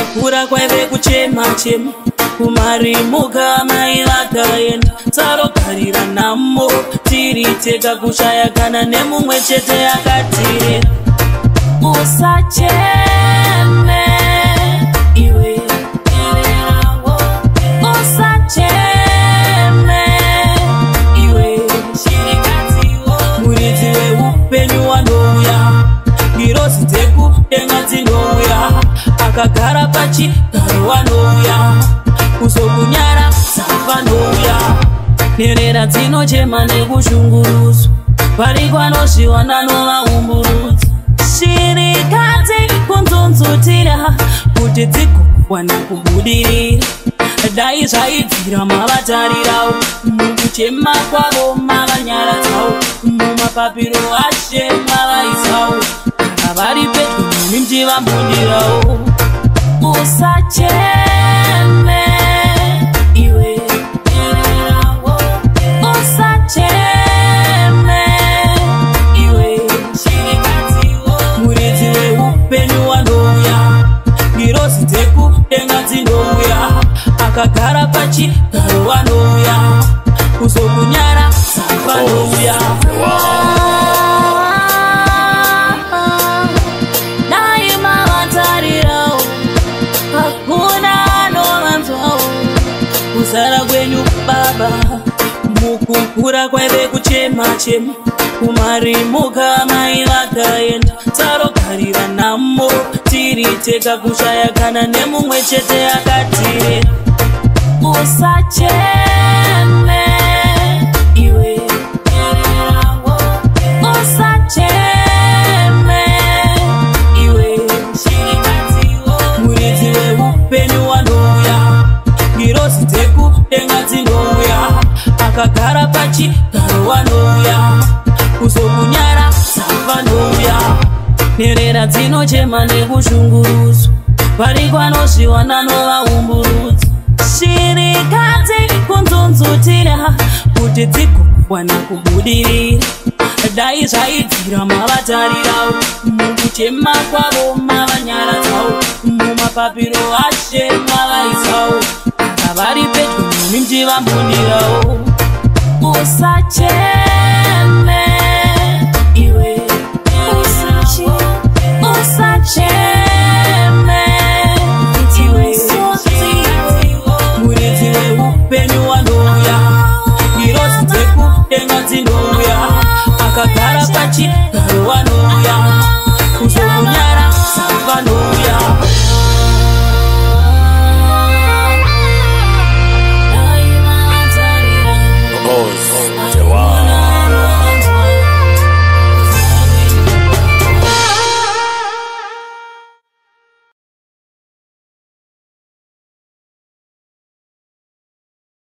Mukukura kwaive kuchema chema, kumarimuka mai vakaenda. Tarogarira nhamo tiri tega, kushaya kana nemumwe chete akatirera. Usacheme iwe ererawo, usacheme iwe shirikatiwo. Muridzi weupenyu wanouya, ngirozi dzekudenga dzinouya, akagara pachigaro wanouya, kuzokunyara savanouya. Nherera dzinochema nekushungurudzwa, varikwanozviwana novaumburudzi. Shirikadzi kunzonzotera kuti dzigowana kubudirira. Dai zvaibvira mavatarirawo, mukuchema kwavo mavanyaradzawo, mumapapiro ashe mavaisawo, kana vari pedyo nemi mchivambundirawo. Usacheme iwe ererawo, usacheme iwe shirikatiwo. Muridzi weupenyu wanouya, ngirozi dzekudenga dzinouya, akagara pachigaro wanouya, kuzokunyara savanouya. Dai mavatarirawo, hakuna anovanzwawo. Kuzara kwenyu baba, mukukura kwaive kuchema chema, kumarimuka mai vakaenda. Tarogarira nhamo tiri tega, kushaya kana nemumwe chete akatirera. Usacheme iwe ererawo, usacheme iwe shirikatiwo. Muridzi weupenyu wanouya, ngirozi dzekudenga dzinouya, akagara pachigaro wanouya, kuzokunyara savanouya. Nherera dzinochema nekushungurudzwa, varikwanozviwana novaumburudzi. Shirikadzi kunzonzotera kuti dzigowana kubudirira. Dai zvaibvira mavatarirawo, mukuchema kwavo mavanyaradzawo, mumapapiro ashe mavaisawo, kana vari pedyo nemi mchivambundirawo. Usacheme